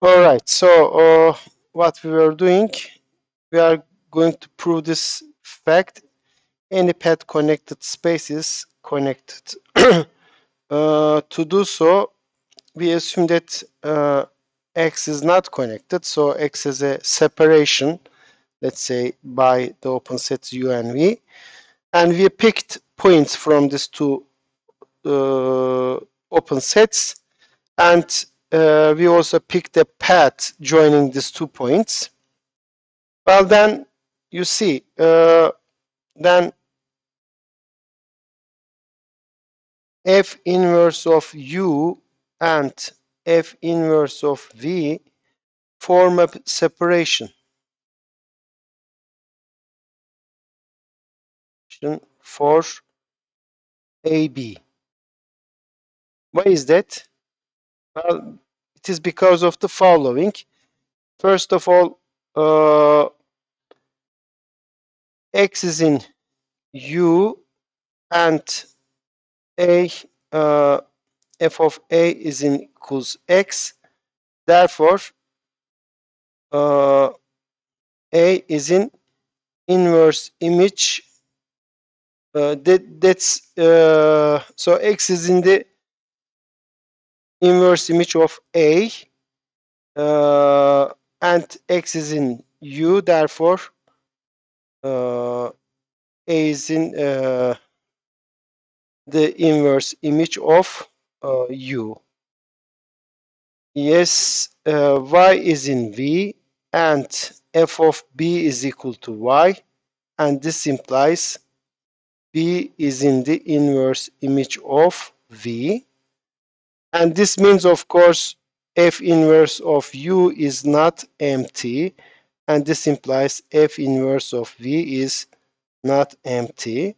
All right, so what we were doing, we are going to prove this fact. Any path connected space is connected. To do so, we assume that X is not connected, so X has a separation, let's say by the open sets U and V, and we picked points from these two open sets, and we also picked a path joining these 2 points. Well, then you see, then F inverse of U and F inverse of V form a separation for AB. Why is that? Well, it is because of the following. First of all, X is in U and A, F of A is in equals X. Therefore, A is in inverse image. That's so X is in the inverse image of A, and X is in U. Therefore, A is in the inverse image of U. Yes, Y is in V, and F of B is equal to Y, and this implies B is in the inverse image of V. And this means, of course, F inverse of U is not empty, and this implies F inverse of V is not empty.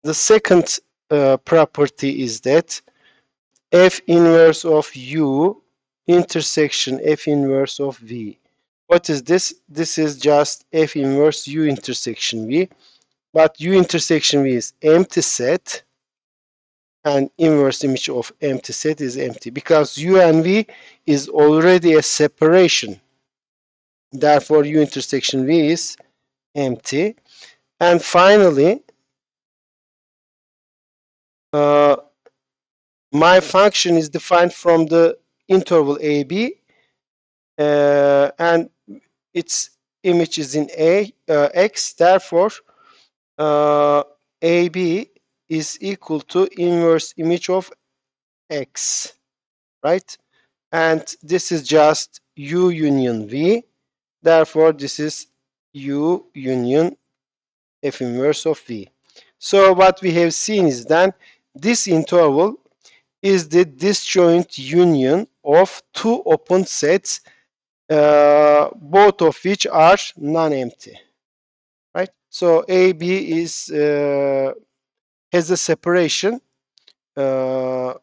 The second property is that F inverse of U intersection F inverse of V. What is this? This is just F inverse U intersection V, but U intersection V is empty set, and inverse image of empty set is empty because U and V is already a separation. Therefore, U intersection V is empty. And finally, my function is defined from the interval AB, and its image is in X. Therefore, AB is equal to inverse image of X, right? And this is just U union V. Therefore, this is U union F inverse of V. So what we have seen is that this interval is the disjoint union of two open sets, both of which are non-empty, right? So AB is has a separation, right?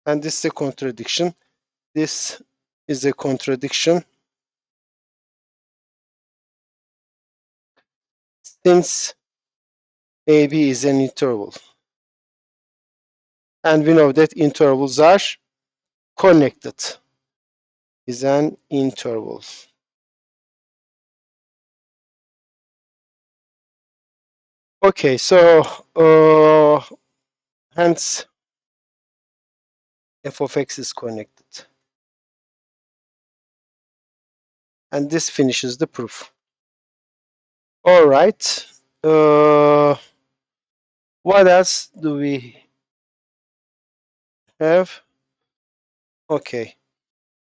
And this is a contradiction. This is a contradiction since AB is an interval. And we know that intervals are connected. Is an interval. Okay, so hence f of x is connected. And this finishes the proof. All right. What else do we have? Okay.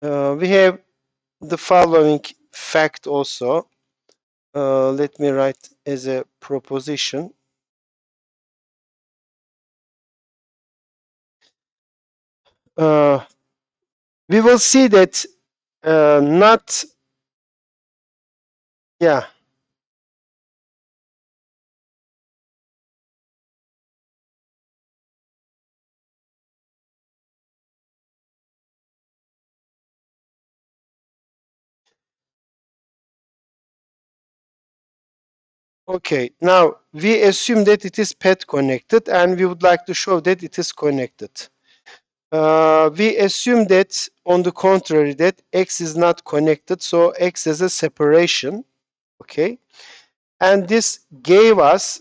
We have the following fact also. Let me write as a proposition. We will see that not, yeah. Okay, now we assume that it is path connected and we would like to show that it is connected. we assume that on the contrary that x is not connected, so x has a separation, okay, and this gave us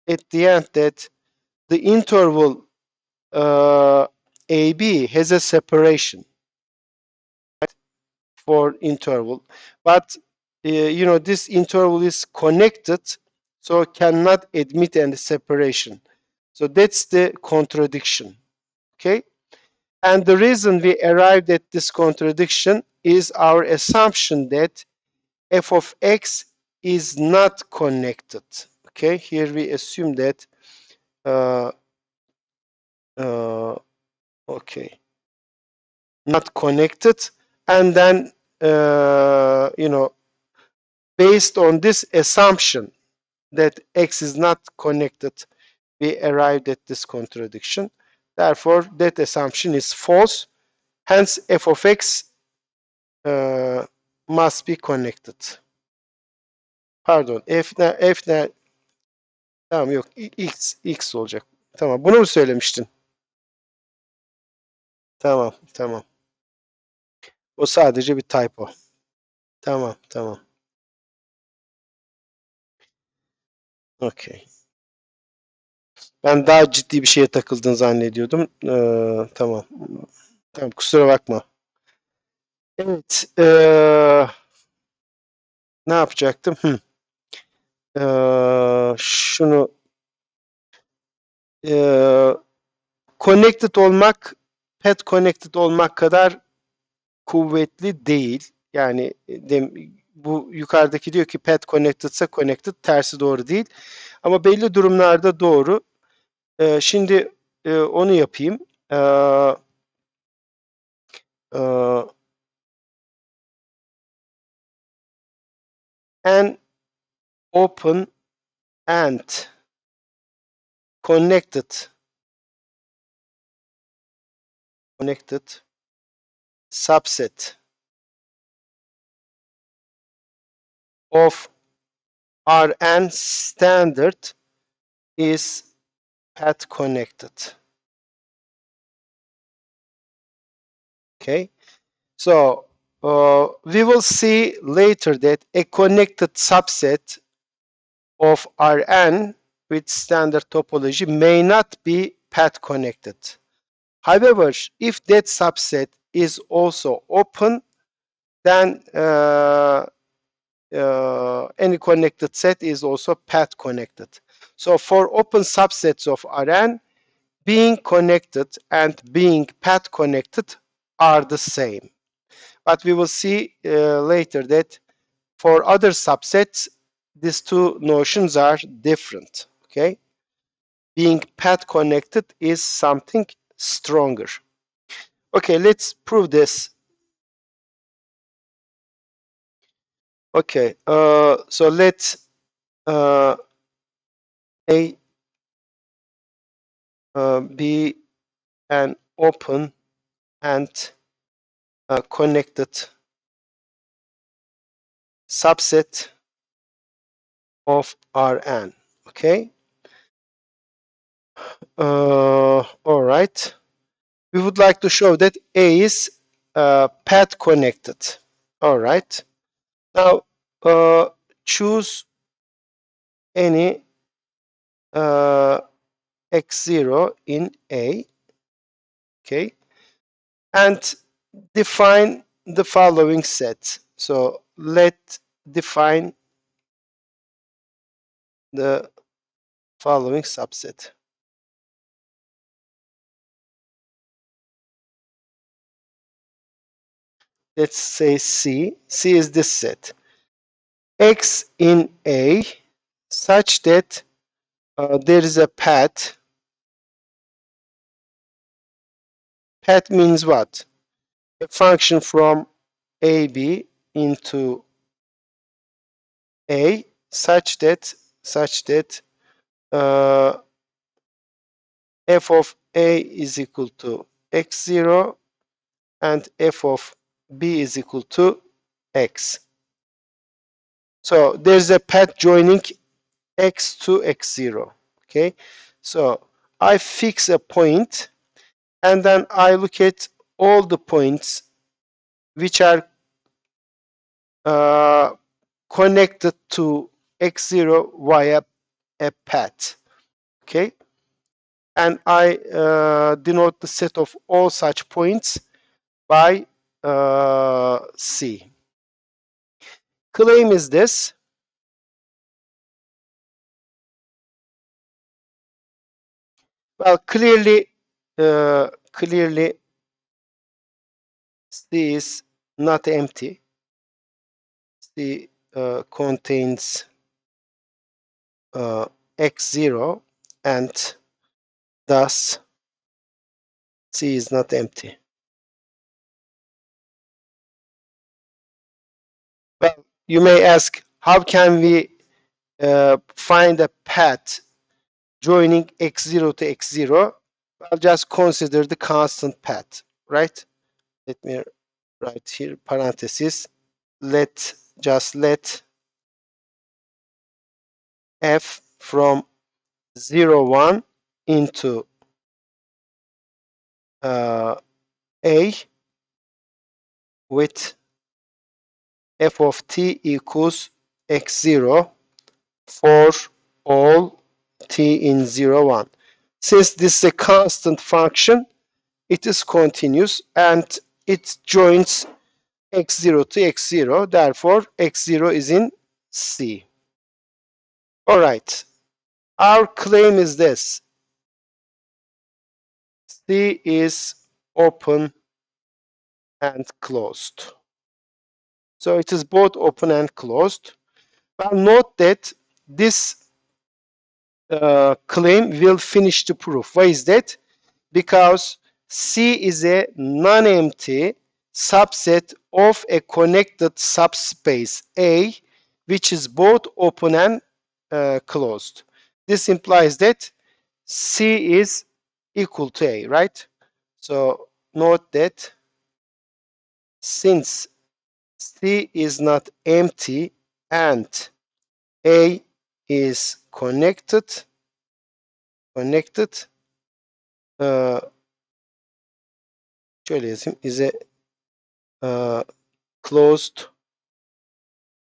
at the end that the interval AB has a separation for interval, but you know, this interval is connected, so cannot admit any separation. So that's the contradiction, okay. And the reason we arrived at this contradiction is our assumption that f of x is not connected, okay. Here we assume that uh, uh, okay, not connected, and then you know, based on this assumption that x is not connected, we arrived at this contradiction. Therefore, that assumption is false. Hence, f of x must be connected. Pardon, f ne? Tamam, yok, x olacak. Tamam, bunu mu söylemiştin? Tamam, tamam. O sadece bir typo. Tamam, tamam. Okay. Ben daha ciddi bir şeye takıldığını zannediyordum. Tamam. Tamam, kusura bakma. Evet. Ne yapacaktım? Şunu connected olmak, pet connected olmak kadar kuvvetli değil. Yani bu yukarıdaki diyor ki pet connected ise connected, tersi doğru değil. Ama belli durumlarda doğru. Şimdi onu yapayım. An open and connected subset of Rn standard is path connected. Okay, so we will see later that a connected subset of Rn with standard topology may not be path connected. However, if that subset is also open, then any connected set is also path connected. So for open subsets of Rn, being connected and being path connected are the same. But we will see later that for other subsets, these two notions are different. Okay, being path connected is something stronger. Okay, let's prove this. Okay, so let's A be an open and connected subset of Rn. Okay. All right. We would like to show that A is path connected. All right. Now choose any x0 in A. Okay. And define the following set. So let define the following subset. Let's say C. C is this set. X in A such that there is a path. Path means what? A function from AB into A such that f of A is equal to x0 and f of B is equal to x. So there's a path joining x to x0. Okay, so I fix a point and then I look at all the points which are connected to x0 via a path. Okay, and I denote the set of all such points by C. Claim is this. Well, clearly C is not empty. C contains x0, and thus C is not empty. Well, you may ask, how can we find a path joining x0 to x0? Well, just consider the constant path, right? Let me write here parenthesis. Let f from 0, 1 into a with f of t equals x0 for all t in 0, 1. Since this is a constant function, it is continuous and it joins x0 to x0. Therefore, x0 is in C. All right. Our claim is this. C is open and closed. So it is both open and closed. Well, note that this claim will finish the proof. Why is that? Because C is a non-empty subset of a connected subspace A, which is both open and closed. This implies that C is equal to A, right? So note that since C is not empty and A is connected, şöyle yazayım, is a closed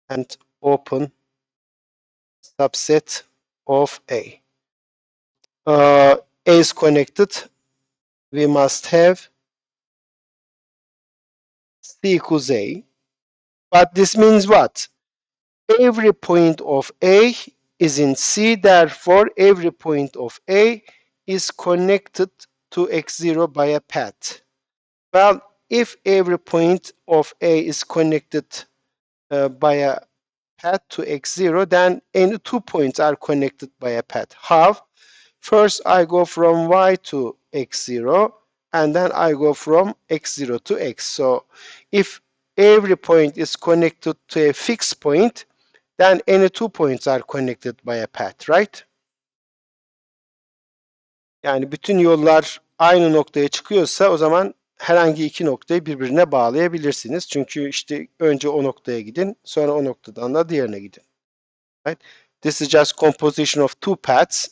and open subset of A. A is connected, we must have C equals A. But this means what? Every point of A is in C, therefore every point of A is connected to x0 by a path. Well, if every point of A is connected by a path to x0, then any 2 points are connected by a path. How? First, I go from y to x0, and then I go from x0 to x. So if every point is connected to a fixed point, then any 2 points are connected by a path, right? Yani bütün yollar aynı noktaya çıkıyorsa o zaman herhangi 2 noktayı birbirine bağlayabilirsiniz. Çünkü işte önce o noktaya gidin, sonra o noktadan da diğerine gidin. Right? This is just composition of 2 paths.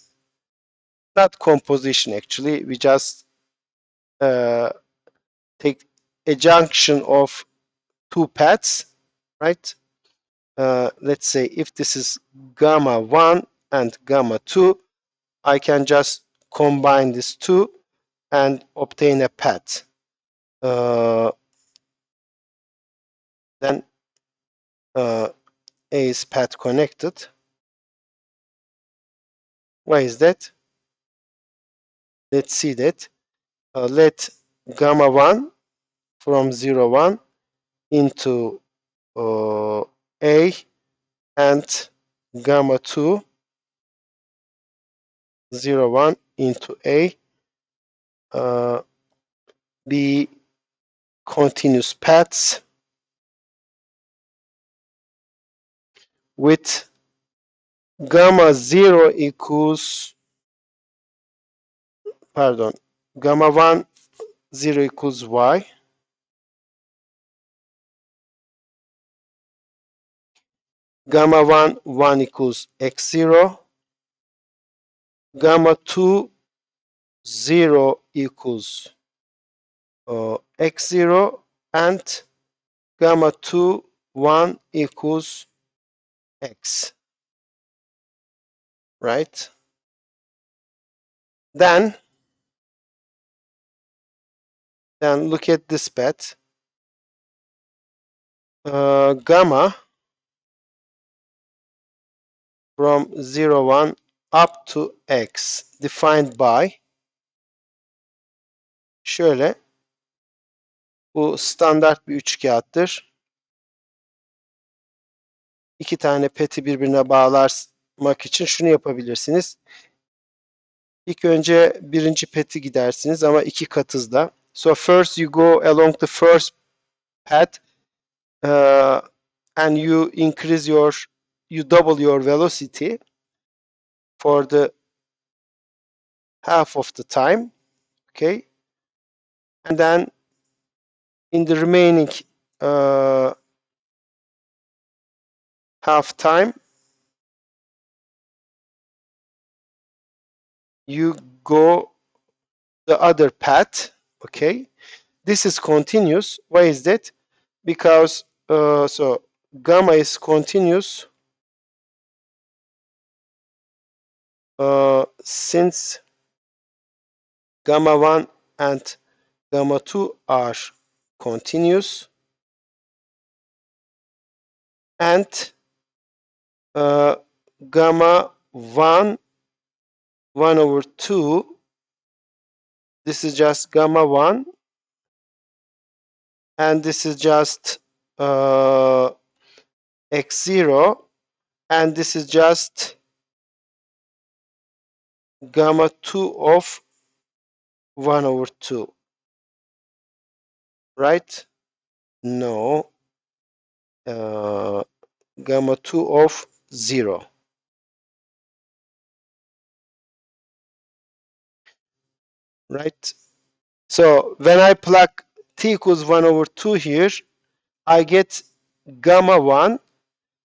Not composition actually. We just take a junction of 2 paths, right? Let's say if this is gamma 1 and gamma 2, I can just combine these two and obtain a path. Then A is path connected. Why is that? Let's see that. Let gamma 1 from 0, 1 into A and gamma 2 0, 1 into A be continuous paths with gamma 0 equals, pardon, gamma 1 0 equals y, gamma 1 1 equals x0, gamma 2 0 equals x0 and gamma 2 1 equals x, right? Then look at this path. Gamma from 0 1 up to x defined by, şöyle, bu standart bir üçkağıttır. İki tane peti birbirine bağlamak için şunu yapabilirsiniz. İlk önce birinci peti gidersiniz ama iki kat hızla. So first you go along the first path and you increase you double your velocity for the half of the time, okay? And then in the remaining half time, you go the other path, okay? This is continuous. Why is that? Because so gamma is continuous since gamma 1 and gamma 2 are continuous, and gamma 1 over 2, this is just gamma 1, and this is just x0, and this is just gamma 2 of 1 over 2, right? No, gamma 2 of 0, right? So when I plug t equals 1 over 2 here, I get gamma 1.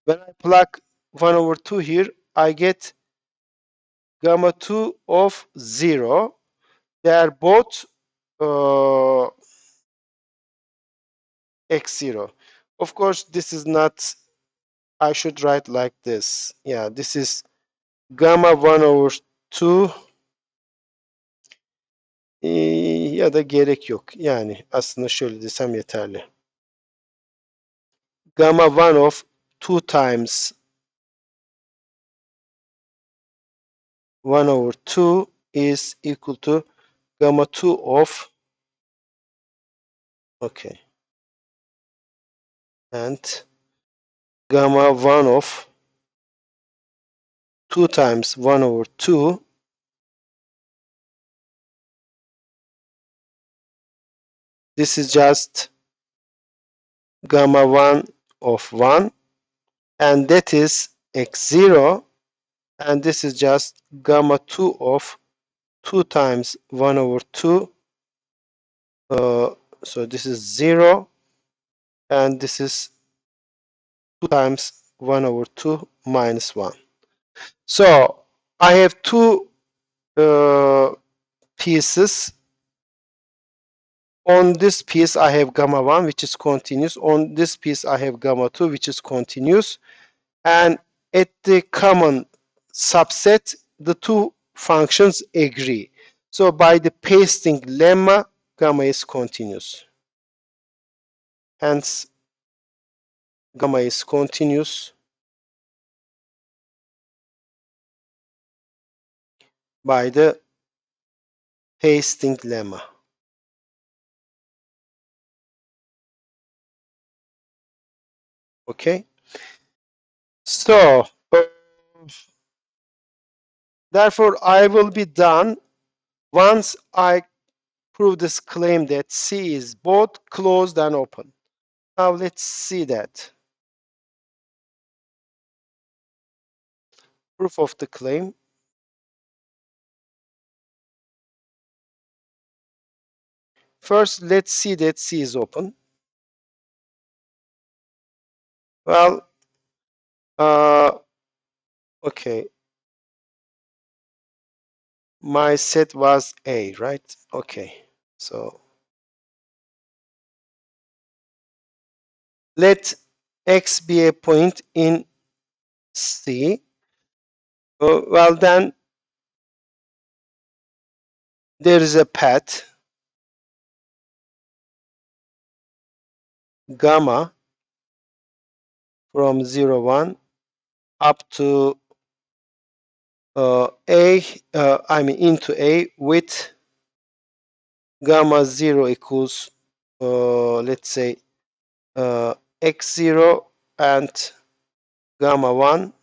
When I plug 1 over 2 here, I get gamma 2 of 0. They are both x0. Of course, this is not, I should write like this. Yeah, this is gamma 1 over 2 ya da gerek yok. Yani aslında şöyle desem yeterli. Gamma 1 of 2 times 1 over 2 is equal to gamma 2 of, okay, and gamma 1 of 2 times 1 over 2, this is just gamma 1 of 1, and that is x0, and this is just gamma 2 of 2 times 1 over 2, so this is 0, and this is 2 times 1 over 2 minus 1. So I have two pieces. On this piece I have gamma 1, which is continuous. On this piece I have gamma 2, which is continuous. And at the common subset, the two functions agree. So by the pasting lemma, gamma is continuous. Hence, gamma is continuous by the pasting lemma. Okay? So, therefore, I will be done once I prove this claim that C is both closed and open. Now let's see that. Proof of the claim. First, let's see that C is open. Well, okay. My set was A, right? Okay. So Let X be a point in C. Well, then there is a path gamma from 0, 1 up to I mean into A with gamma 0 equals, let's say, x0 and gamma 1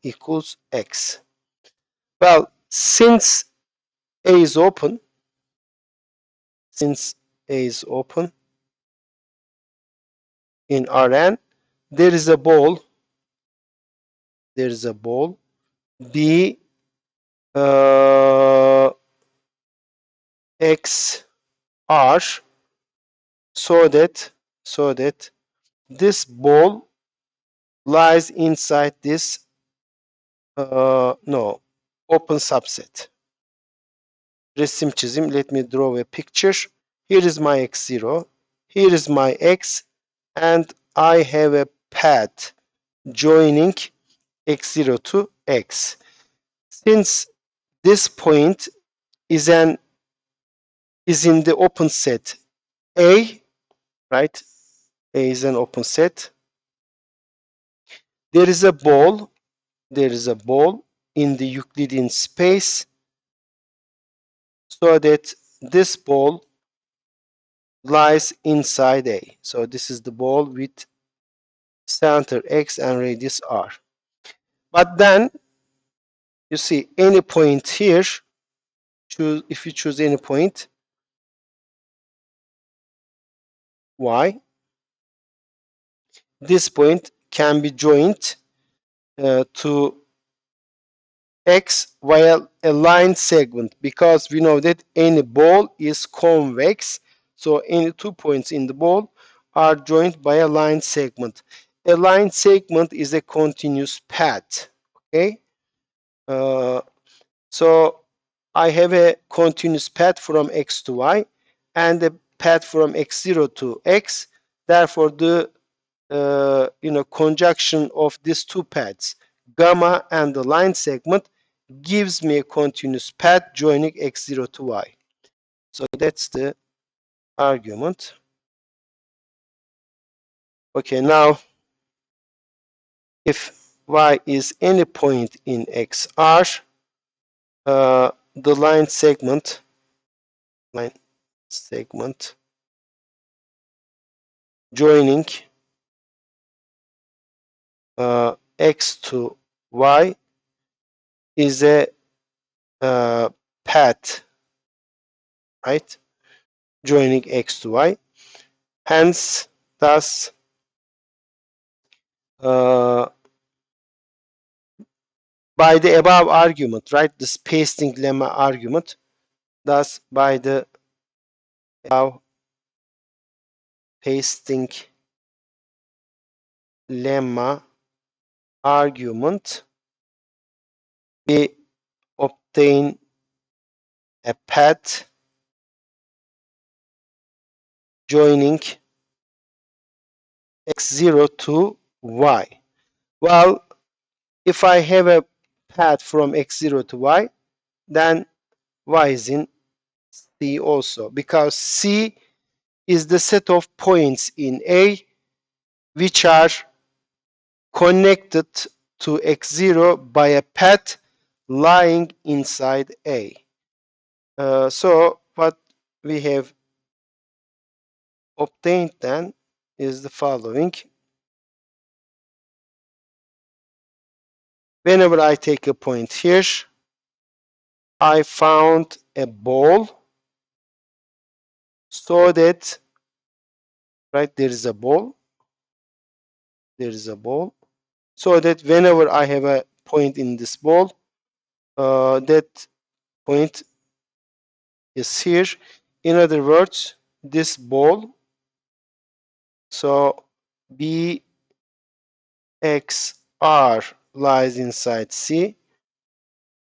equals x. Well, since A is open, in Rn, there is a ball B x r, so that this ball lies inside this no open subset. Resim çizim. Let me draw a picture. Here is my x0. Here is my x, and I have a path joining x0 to x. Since this point is in the open set A, right? A is an open set. There is a ball in the Euclidean space, so that this ball lies inside A. So this is the ball with center x and radius r. But then you see any point here, if you choose any point y, this point can be joined to x via a line segment, because we know that any ball is convex, so any 2 points in the ball are joined by a line segment. A line segment is a continuous path. Okay, so I have a continuous path from x to y and a path from x0 to x. Therefore, the conjunction of these two paths, gamma and the line segment, gives me a continuous path joining x0 to y. So that's the argument. Okay, now if y is any point in xr, the line segment joining x to y is a path, right? Joining x to y. Hence, thus, by the above argument, right? The spacing lemma argument. Thus, by the above spacing lemma argument, we obtain a path joining x0 to y. Well, if I have a path from x0 to y, then y is in C also, because C is the set of points in A which are connected to x0 by a path lying inside A. So what we have obtained then is the following. Whenever I take a point here, I found a ball, so that, right, there is a ball, so that whenever I have a point in this ball, that point is here. In other words, this ball, so BXR lies inside C,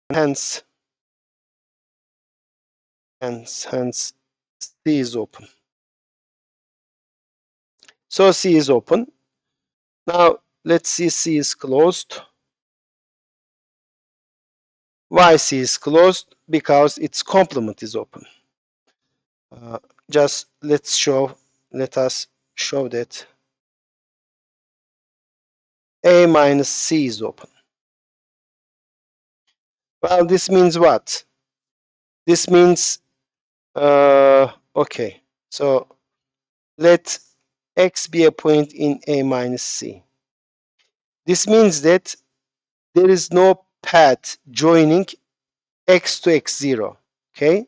hence C is open. So C is open. Now let's see C is closed. Why C is closed? Because its complement is open. Just let us show that A minus C is open. Well, this means what? This means, okay, so let X be a point in A minus C. This means that there is no path joining X to X0, okay?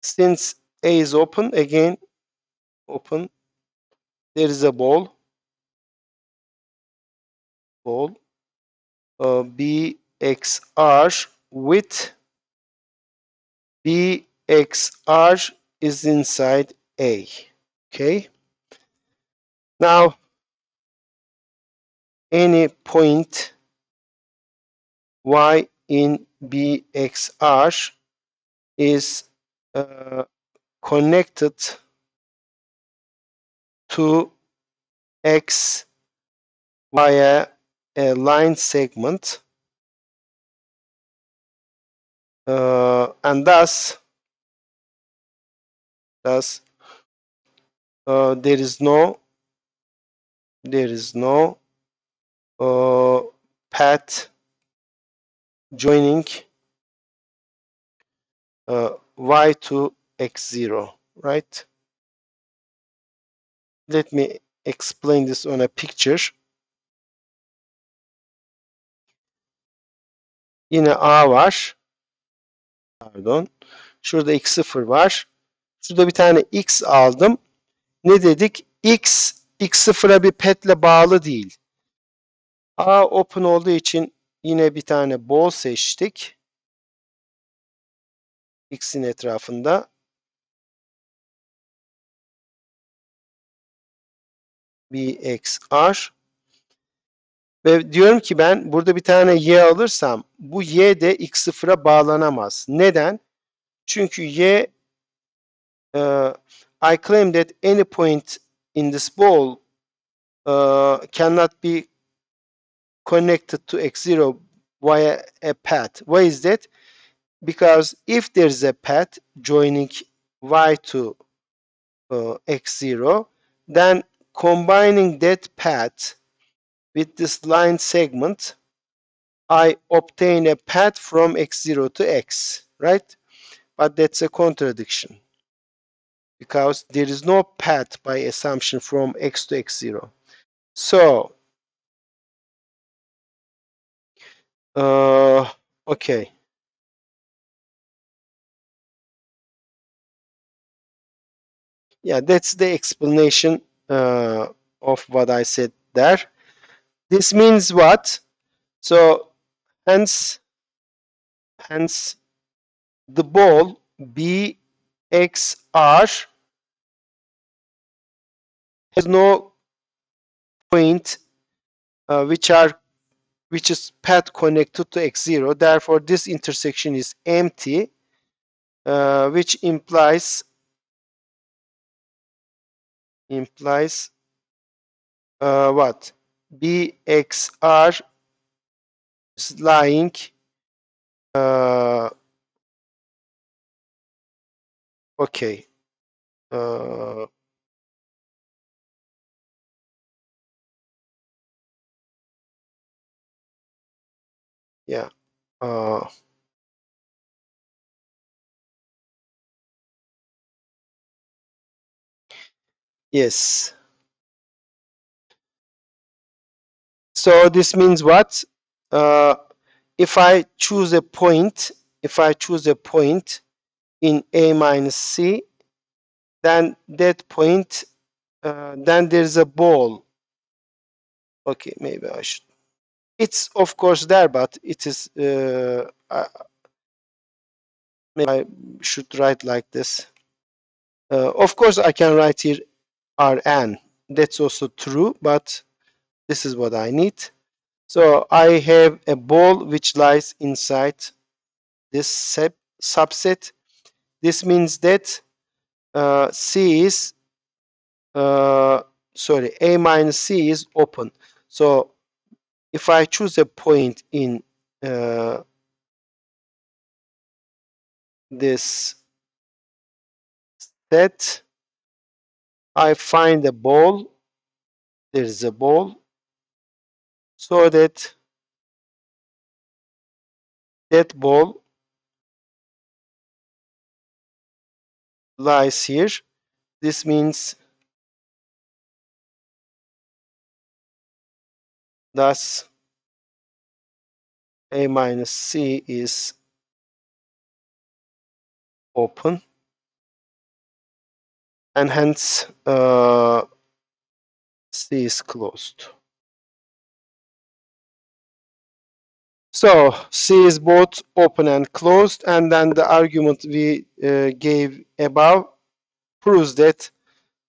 Since A is open, again, open, there is a ball, BXR with BXR is inside A, okay? Now, any point Y in BXR is connected to X via a line segment, and thus there is no path joining Y to X0, right? Let me explain this on a picture. Yine A var. Pardon. Şurada x0 var. Şurada bir tane x aldım. Ne dedik? X0'a bir petle bağlı değil. A open olduğu için yine bir tane ball seçtik. X'in etrafında. BXR. Ve diyorum ki ben burada bir tane y alırsam bu y de x0'a bağlanamaz. Neden? Çünkü y I claim that any point in this ball cannot be connected to x0 via a path. Why is that? Because if there is a path joining y to x0, then combining that path with this line segment, I obtain a path from x0 to x, right? But that's a contradiction because there is no path by assumption from x to x0. So, okay. Yeah, that's the explanation of what I said there. This means what? So, hence the ball BXR has no point which is path connected to x0. Therefore, this intersection is empty, which implies what? BXR is lying okay. Yeah. Yes. So this means what? If I choose a point in A minus C, then that point, then there's a ball. Okay, maybe I should. It's of course there, but it is. Maybe I should write like this. Of course, I can write here Rn. That's also true, but this is what I need. So I have a ball which lies inside this subset. This means that C is sorry, A minus C is open. So if I choose a point in this set, I find a ball. There is a ball, so that ball lies here. This means thus A minus C is open, and hence C is closed. So C is both open and closed, and then the argument we gave above proves that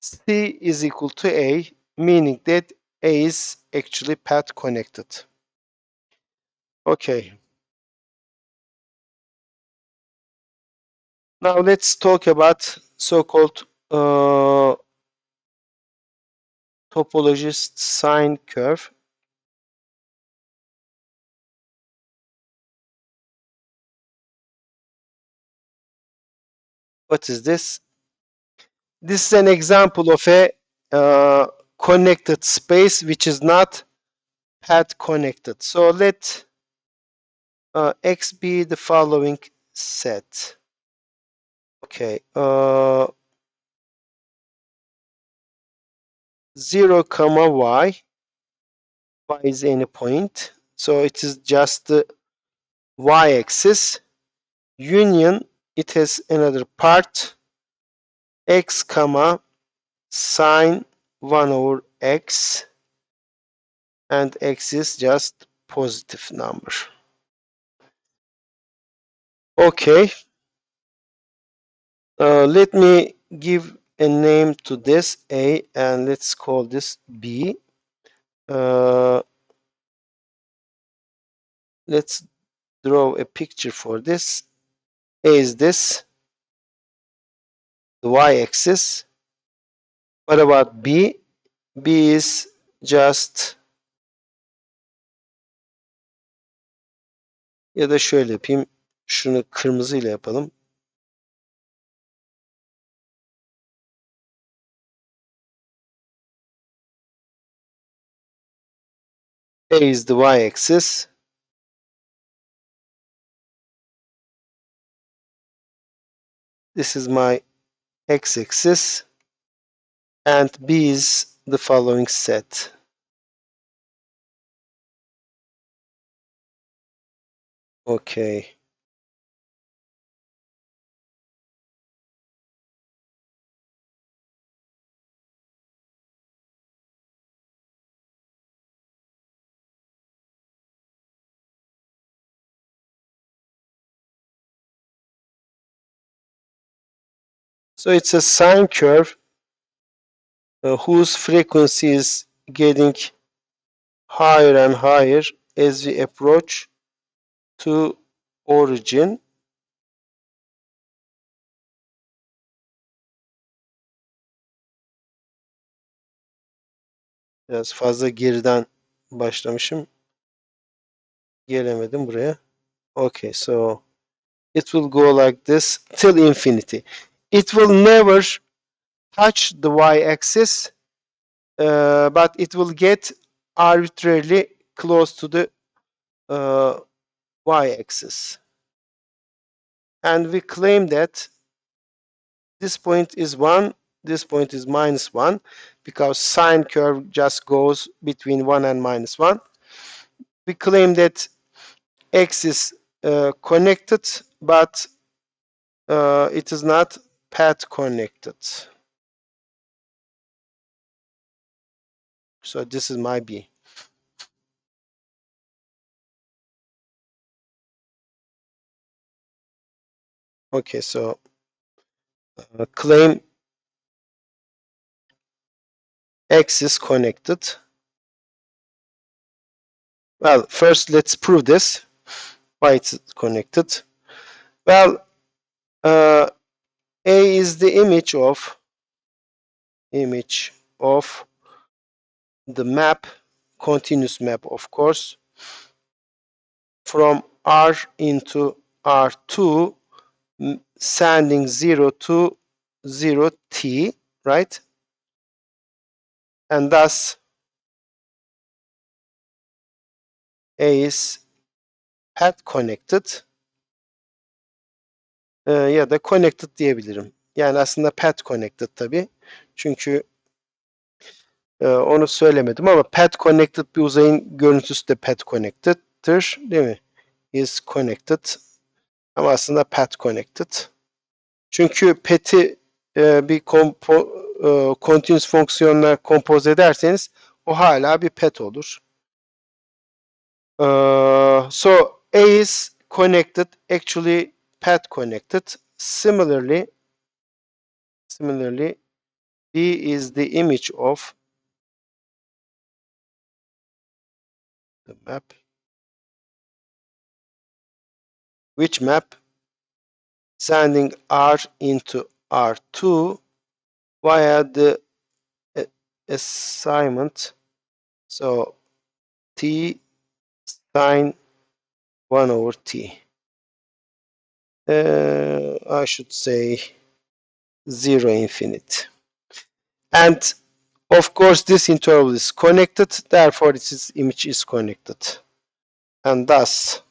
C is equal to A, meaning that A is actually path connected. Okay. Now let's talk about so-called topology sine curve. What is this? This is an example of a connected space which is not path connected. So let X be the following set. Okay. 0, comma y. Y is any point. So it is just the y-axis. Union, it has another part. X, comma sine 1 over x. And x is just positive number. Okay. Let me give a name to this A, and let's call this B. Let's draw a picture for this. A is this, the y-axis. What about B? B is just, ya da şöyle yapayım. Şunu kırmızıyla yapalım. A is the y-axis. This is my x-axis. And B is the following set. Okay. So it's a sine curve whose frequency is getting higher and higher as we approach to origin. Biraz fazla geriden başlamışım. Gelemedim buraya. Okay, so it will go like this till infinity. It will never touch the y-axis, but it will get arbitrarily close to the y-axis. And we claim that this point is 1, this point is minus 1, because sine curve just goes between 1 and minus 1. We claim that x is connected, but it is not path connected. So this is my B. Okay, so claim X is connected. Well, first let's prove this. Why it's connected. Well, A is the image of the map, continuous map of course, from R into R2, sending 0 to 0 t, right? And thus A is path connected ya da connected diyebilirim. Yani aslında path connected tabi. Çünkü onu söylemedim ama path connected bir uzayın görüntüsü de path connected'tır, değil mi? Is connected ama aslında path connected. Çünkü path'i bir continuous fonksiyonla kompoze ederseniz o hala bir path olur. So A is connected, actually path connected. Similarly, B is the image of the map. Which map? Sending R into R2 via the assignment. So T sine 1 over T. I should say 0 infinite. And of course this interval is connected, therefore its image is connected. And thus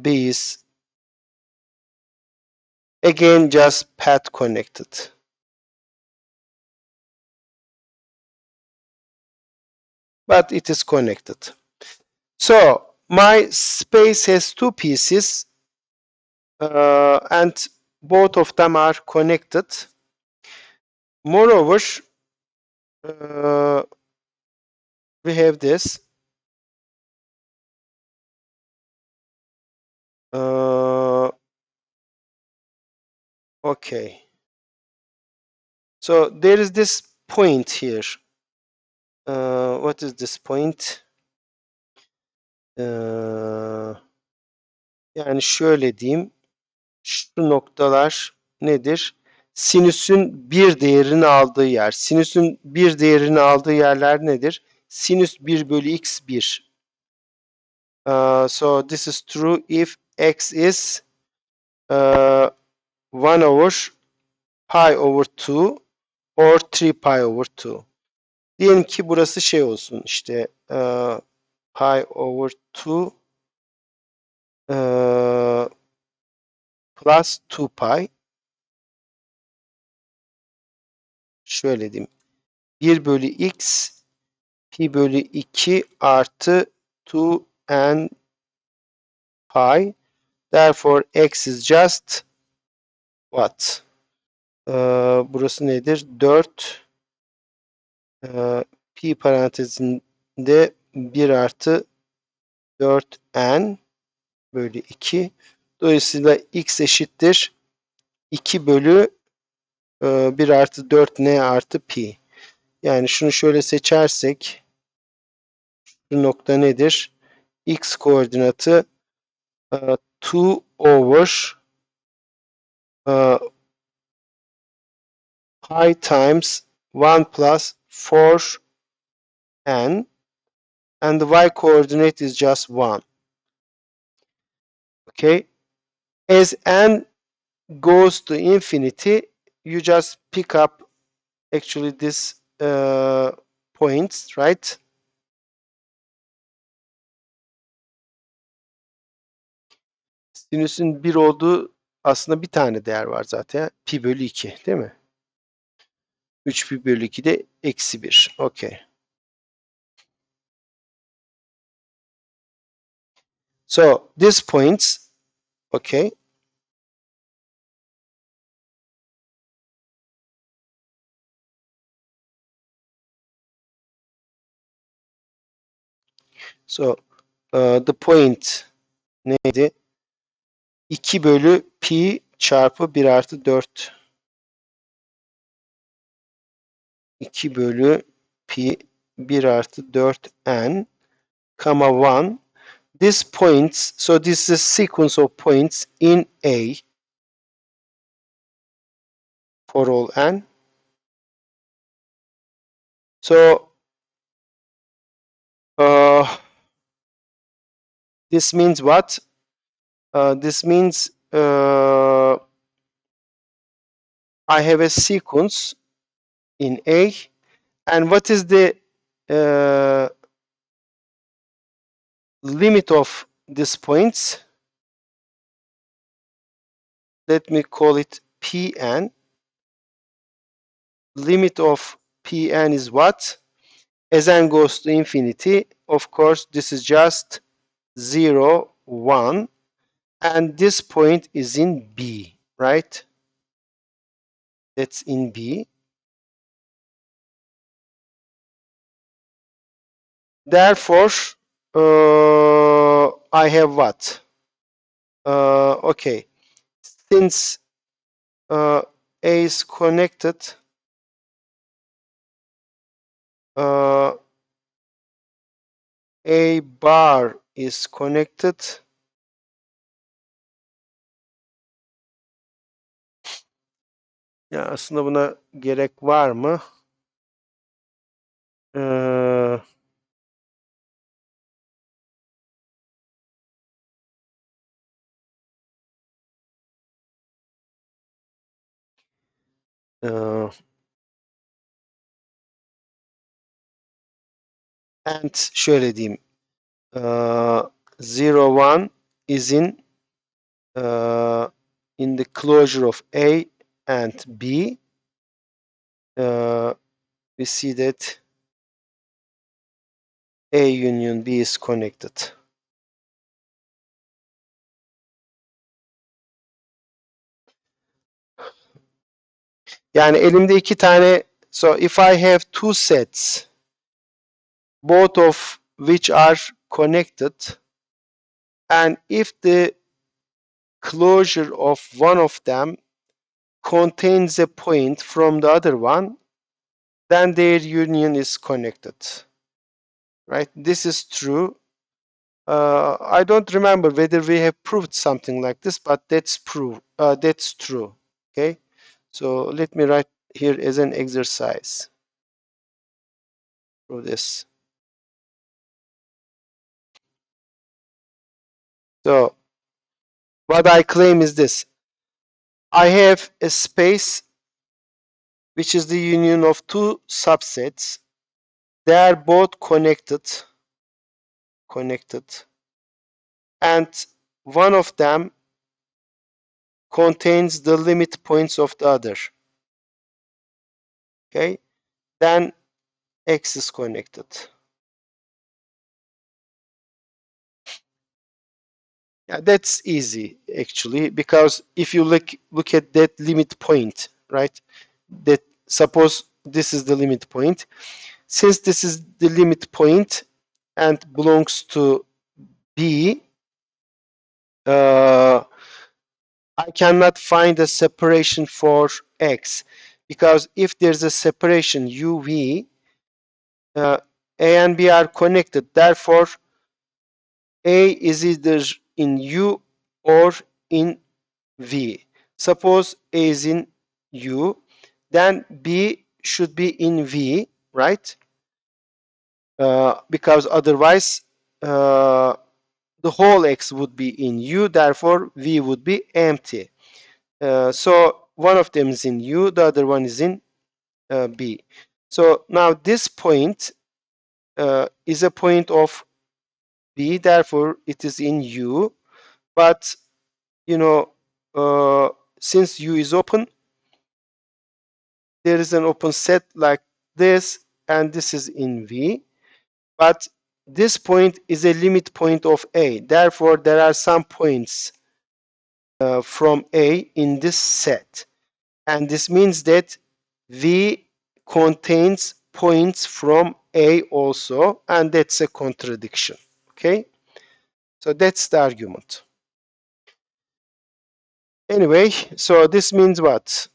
B is again just path connected. But it is connected. So my space has two pieces and both of them are connected. Moreover, we have this. Okay. So there is this point here. What is this point? Yani şöyle diyeyim. Şu noktalar nedir? Sinüsün bir değerini aldığı yer. Sinüsün bir değerini aldığı yerler nedir? Sinüs 1 bölü x 1. So this is true if x is 1 over pi over 2 or 3 pi over 2. Diyelim ki burası şey olsun işte pi over 2 plus 2 pi. Şöyle diyeyim. 1 bölü x pi bölü 2 artı 2n pi. Therefore x is just what? Burası nedir? 4 pi parantezinde 1 artı 4n bölü 2. Dolayısıyla x eşittir 2 bölü 1 artı 4n artı pi. Yani şunu şöyle seçersek şu nokta nedir? X koordinatı 2 over pi times 1 plus 4n and the y coordinate is just 1. Okay. As n goes to infinity, you just pick up actually this points, right? Sinüsün 1 olduğu aslında bir tane değer var zaten. Pi bölü 2 değil mi? 3 pi bölü 2 de eksi 1. Okay. So these points, okay. So the point neydi? 2 bölü pi çarpı 1 artı 4. 2 bölü pi 1 artı 4 n, comma 1. This points, so this is a sequence of points in A. for all n. So this means what? This means I have a sequence in A, and what is the limit of these points? Let me call it Pn. Limit of Pn is what? As n goes to infinity, of course, this is just 0, 1, and this point is in B, right? That's in B. Therefore, I have what? Okay, since A is connected, A bar is connected. Ya aslında buna gerek var mı? Ee, e, and şöyle diyeyim. 0, 1 is in the closure of A and B. We see that A union B is connected. Yani elimde iki tane, so if I have two sets, both of which are connected, and if the closure of one of them contains a point from the other one, then their union is connected, right? This is true. I don't remember whether we have proved something like this, but that's that's true. Okay, so let me write here as an exercise for this. So what I claim is this: I have a space which is the union of two subsets. They are both connected, and one of them contains the limit points of the other. Okay, then X is connected. Yeah, that's easy actually, because if you look at that limit point, right? That suppose this is the limit point. Since this is the limit point and belongs to B, I cannot find a separation for X, because if there's a separation UV, A and B are connected. Therefore, A is either in U or in V. Suppose A is in U, then B should be in V, right? Because otherwise the whole X would be in U, therefore V would be empty. So one of them is in U, the other one is in B. So now this point is a point of B, therefore it is in U, but you know, since U is open, there is an open set like this, and this is in V, but this point is a limit point of A. Therefore, there are some points from A in this set, and this means that V contains points from A also, and that's a contradiction. Okay, so that's the argument. Anyway, so this means what?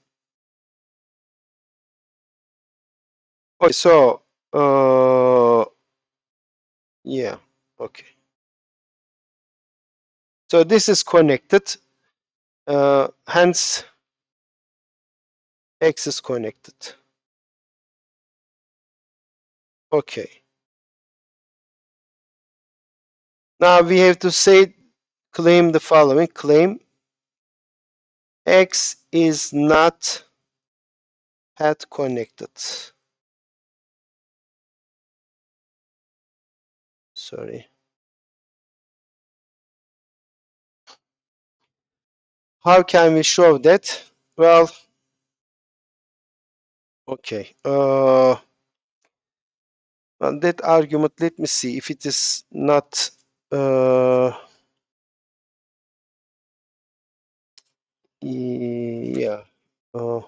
Okay, so yeah, okay. So this is connected, hence X is connected. Okay. Now we have to say, claim the following. Claim X is not path connected. Sorry. How can we show that? Well, okay. Well, that argument, let me see if it is not yeah. Uh,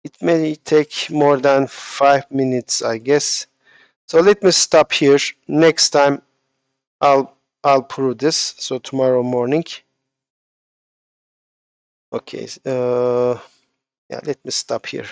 it may take more than 5 minutes, I guess. So let me stop here. Next time I'll prove this. So tomorrow morning. Okay. Yeah, let me stop here.